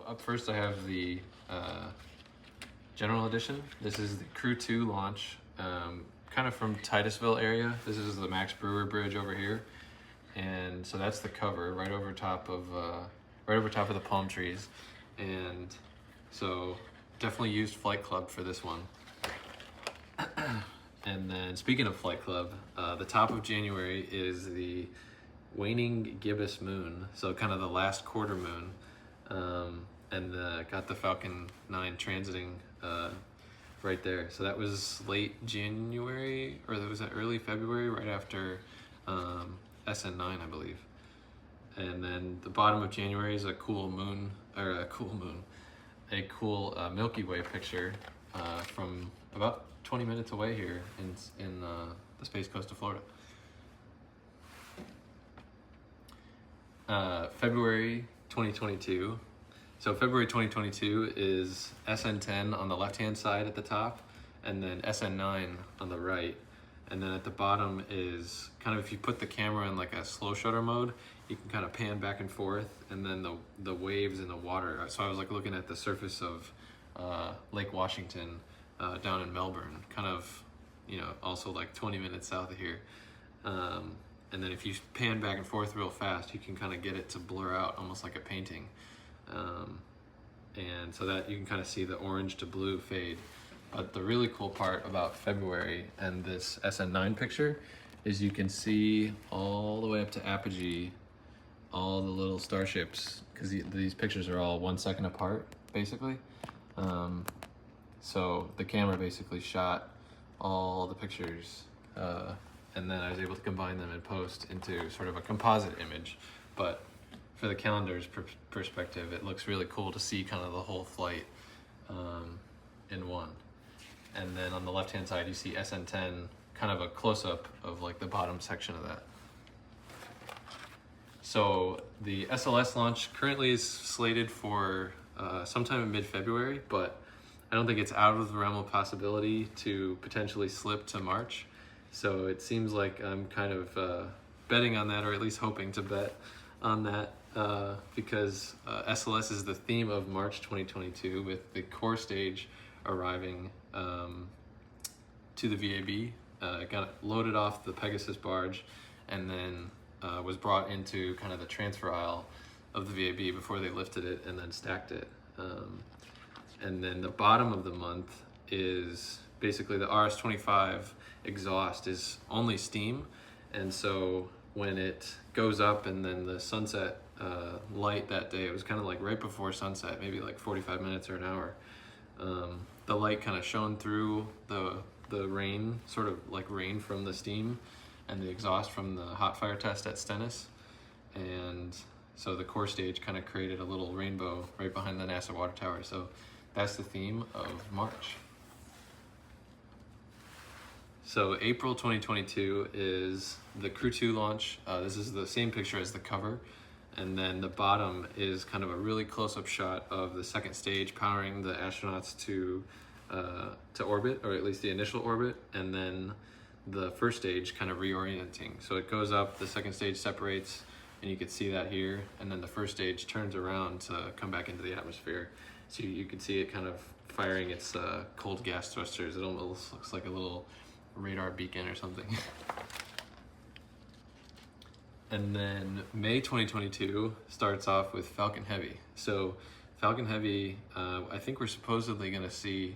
up first I have the General Edition. This is the Crew 2 launch, kind of from Titusville area. This is the Max Brewer Bridge over here. And so that's the cover right over top of the palm trees. And so definitely used Flight Club for this one. And then speaking of Flight Club, the top of January is the waning gibbous moon, so kind of the last quarter moon, and got the Falcon 9 transiting right there. So that was late January, or was that early February, right after SN9, I believe. And then the bottom of January is a cool Milky Way picture from about 20 minutes away here in the Space Coast of Florida. February 2022. So February 2022 is SN10 on the left-hand side at the top, and then SN9 on the right. And then at the bottom is kind of, if you put the camera in like a slow shutter mode, you can kind of pan back and forth, and then the waves in the water. So I was like looking at the surface of Lake Washington down in Melbourne, kind of, also like 20 minutes south of here. And then if you pan back and forth real fast, you can kind of get it to blur out almost like a painting. And so that you can kind of see the orange to blue fade. But the really cool part about February and this SN9 picture is you can see all the way up to apogee, all the little starships, because these pictures are all 1 second apart, basically. So the camera basically shot all the pictures, and then I was able to combine them in post into sort of a composite image. But for the calendar's perspective, it looks really cool to see kind of the whole flight in one. And then on the left-hand side, you see SN10, kind of a close-up of like the bottom section of that. So the SLS launch currently is slated for sometime in mid-February, but I don't think it's out of the realm of possibility to potentially slip to March. So it seems like I'm kind of betting on that, or at least hoping to bet on that, because SLS is the theme of March 2022, with the core stage arriving to the VAB. Got loaded off the Pegasus barge, and then was brought into kind of the transfer aisle of the VAB before they lifted it and then stacked it. And then the bottom of the month is basically the RS-25 exhaust is only steam, and so when it goes up and then the sunset light that day, it was kind of like right before sunset, maybe like 45 minutes or an hour. The light kind of shone through the rain, sort of like rain from the steam and the exhaust from the hot fire test at Stennis. And so the core stage kind of created a little rainbow right behind the NASA water tower. So that's the theme of March. So April 2022 is the Crew 2 launch. This is the same picture as the cover. And then the bottom is kind of a really close-up shot of the second stage powering the astronauts to orbit, or at least the initial orbit, and then the first stage kind of reorienting. So it goes up, the second stage separates, and you can see that here, and then the first stage turns around to come back into the atmosphere. So you can see it kind of firing its cold gas thrusters. It almost looks like a little radar beacon or something. And then May 2022 starts off with Falcon Heavy. So Falcon Heavy, I think we're supposedly going to see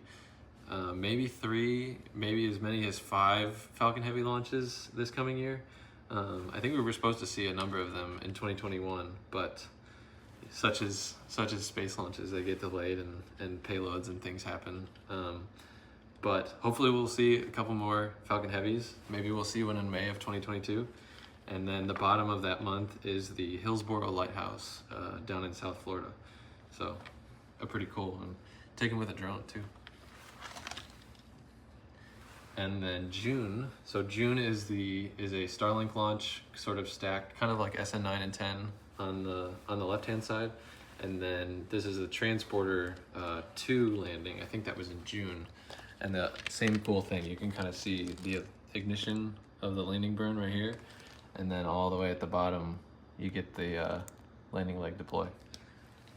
maybe 3, maybe as many as 5 Falcon Heavy launches this coming year. I think we were supposed to see a number of them in 2021, but such as space launches, they get delayed and payloads and things happen. But hopefully we'll see a couple more Falcon Heavies. Maybe we'll see one in May of 2022. And then the bottom of that month is the Hillsboro Lighthouse down in South Florida. So a pretty cool one. Taken with a drone too. And then June. So June is a Starlink launch, sort of stacked, kind of like SN9 and 10 on the left-hand side. And then this is a Transporter 2 landing. I think that was in June. And the same cool thing, you can kind of see the ignition of the landing burn right here. And then all the way at the bottom, you get the landing leg deploy.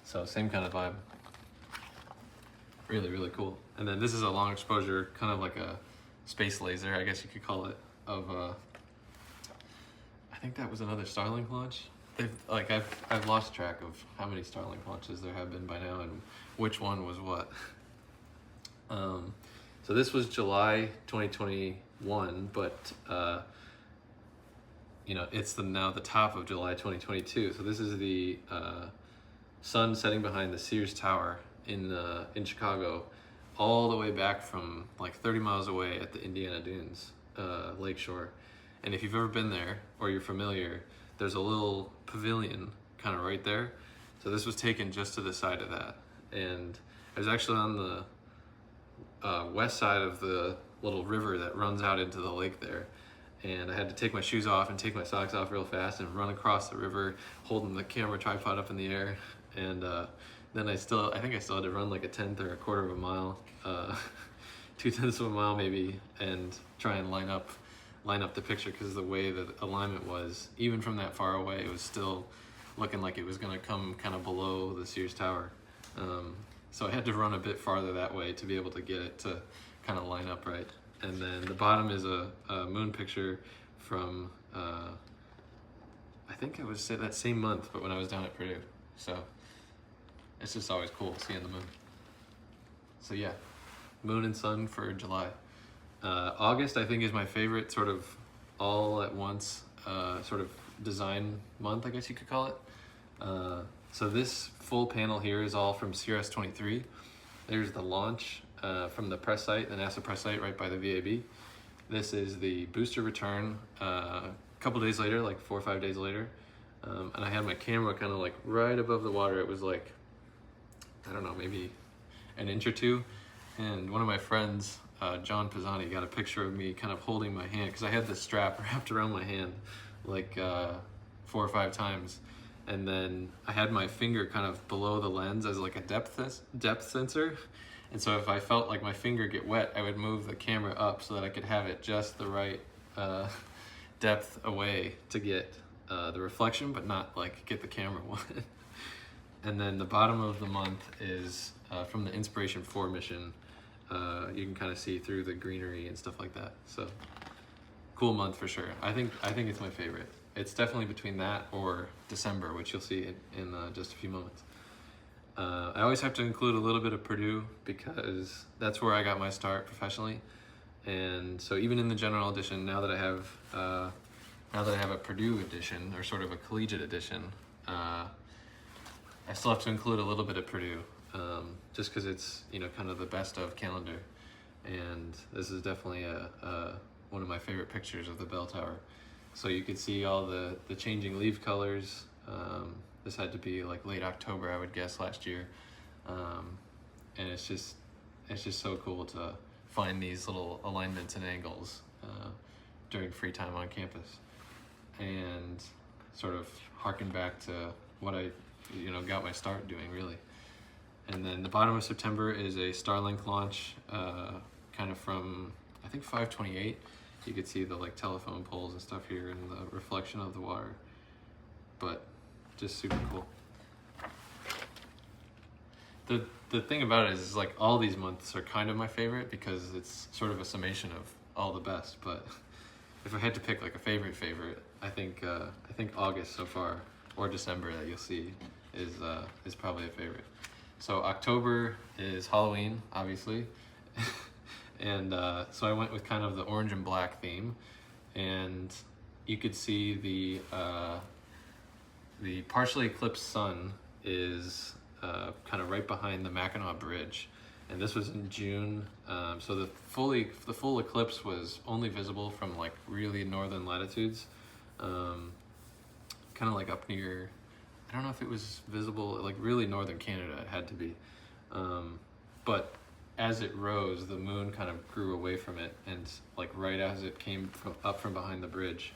So same kind of vibe. Really, really cool. And then this is a long exposure, kind of like a space laser, I guess you could call it, of I think that was another Starlink launch. I've lost track of how many Starlink launches there have been by now and which one was what. So this was July 2021, but it's now the top of July 2022. So this is the sun setting behind the Sears Tower in Chicago, all the way back from like 30 miles away at the Indiana Dunes lakeshore. And if you've ever been there or you're familiar, there's a little pavilion kind of right there. So this was taken just to the side of that. And I was actually on the west side of the little river that runs out into the lake there. And I had to take my shoes off and take my socks off real fast and run across the river holding the camera tripod up in the air. And then I think I still had to run like a tenth or a quarter of a mile, 2/10 of a mile maybe, and try and line up the picture, because the way the alignment was, even from that far away, it was still looking like it was going to come kind of below the Sears Tower. So I had to run a bit farther that way to be able to get it to kind of line up right. And then the bottom is a moon picture from, I think it was that same month, but when I was down at Purdue. So it's just always cool seeing the moon. So yeah, moon and sun for July. August, I think, is my favorite sort of all at once sort of design month, I guess you could call it. So this full panel here is all from CRS-23. There's the launch from the press site, the NASA press site right by the VAB. This is the booster return a couple days later, like 4 or 5 days later. And I had my camera kind of like right above the water. It was like, I don't know, maybe an inch or two. And one of my friends, John Pisani, got a picture of me kind of holding my hand, because I had this strap wrapped around my hand like 4 or 5 times. And then I had my finger kind of below the lens as like a depth sensor. And so if I felt like my finger get wet, I would move the camera up so that I could have it just the right depth away to get the reflection, but not like get the camera wet. And then the bottom of the month is from the Inspiration 4 mission. You can kind of see through the greenery and stuff like that. So cool month for sure. I think it's my favorite. It's definitely between that or December, which you'll see in just a few moments. I always have to include a little bit of Purdue, because that's where I got my start professionally. And so even in the general edition, now that I have a Purdue edition, or sort of a collegiate edition, I still have to include a little bit of Purdue, just because it's kind of the best of calendar. And this is definitely one of my favorite pictures of the bell tower. So you could see all the changing leaf colors. This had to be like late October, I would guess, last year. And it's just so cool to find these little alignments and angles during free time on campus, and sort of harken back to what I got my start doing, really. And then the bottom of September is a Starlink launch, kind of from, I think, 528. You could see the like telephone poles and stuff here and the reflection of the water, but just super cool. The thing about it is like all these months are kind of my favorite, because it's sort of a summation of all the best. But if I had to pick like a favorite, I think August so far, or December that you'll see, is probably a favorite. So October is Halloween, obviously. And so I went with kind of the orange and black theme, and you could see the partially eclipsed sun is kind of right behind the Mackinac Bridge, and this was in June. So the full eclipse was only visible from like really northern latitudes, kind of like up near, I don't know if it was visible like really northern Canada. It had to be, but as it rose, the moon kind of grew away from it, and like right as it came up from behind the bridge,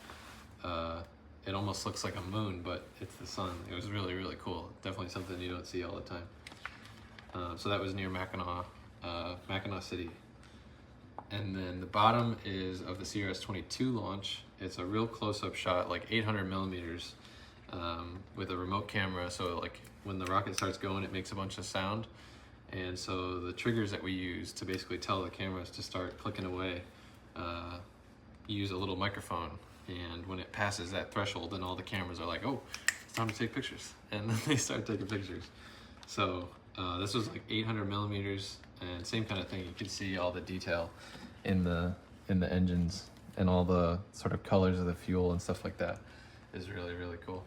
it almost looks like a moon, but it's the sun. It was really, really cool. Definitely something you don't see all the time. So that was near Mackinac City. And then the bottom is of the CRS-22 launch. It's a real close-up shot, like 800 millimeters, with a remote camera. So like when the rocket starts going, it makes a bunch of sound. And so the triggers that we use to basically tell the cameras to start clicking away, use a little microphone. And when it passes that threshold, then all the cameras are like, oh, it's time to take pictures. And then they start taking pictures. So this was like 800 millimeters, and same kind of thing. You can see all the detail in the engines, and all the sort of colors of the fuel and stuff like that is really, really cool.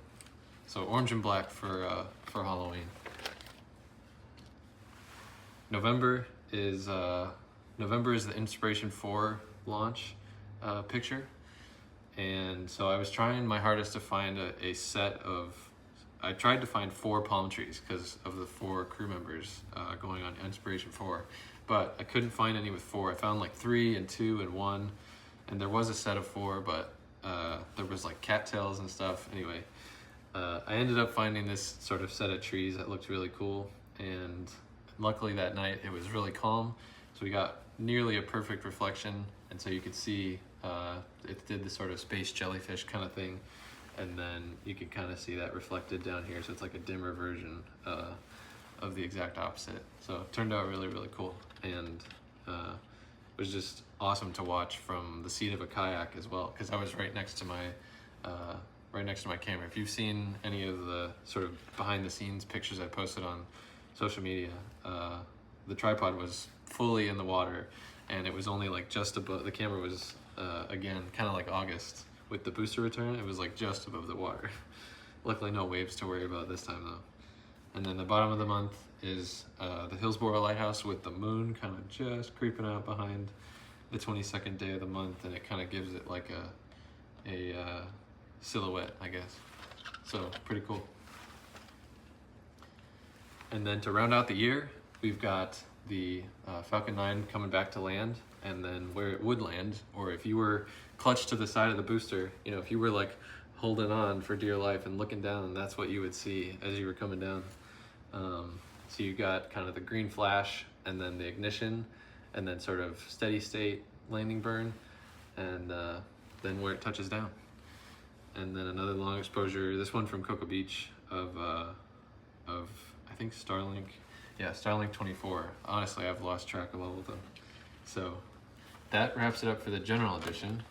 So orange and black for Halloween. November is the Inspiration 4 launch picture. And so I was trying my hardest to find a set of, I tried to find 4 palm trees because of the 4 crew members going on Inspiration 4, but I couldn't find any with 4. I found like 3 and 2 and 1, and there was a set of 4, but there was like cattails and stuff. Anyway, I ended up finding this sort of set of trees that looked really cool, and luckily that night it was really calm, so we got nearly a perfect reflection, and so you could see it did the sort of space jellyfish kind of thing, and then you can kind of see that reflected down here, so it's like a dimmer version of the exact opposite. So it turned out really, really cool, and it was just awesome to watch from the seat of a kayak as well, because I was right next to my camera. If you've seen any of the sort of behind the scenes pictures I posted on social media, the tripod was fully in the water, and it was only like just above, the camera was again kind of like August with the booster return, it was like just above the water. Luckily no waves to worry about this time though. And then the bottom of the month is the Hillsborough Lighthouse with the moon kind of just creeping out behind the 22nd day of the month, and it kind of gives it like a silhouette, I guess. So pretty cool. And then to round out the year, we've got the Falcon 9 coming back to land, and then where it would land, or if you were clutched to the side of the booster, you know, if you were like holding on for dear life and looking down, that's what you would see as you were coming down. So you got kind of the green flash, and then the ignition, and then sort of steady state landing burn, and then where it touches down. And then another long exposure, this one from Cocoa Beach of I think Starlink. Yeah, Starlink 24. Honestly, I've lost track of all of them. So that wraps it up for the general edition.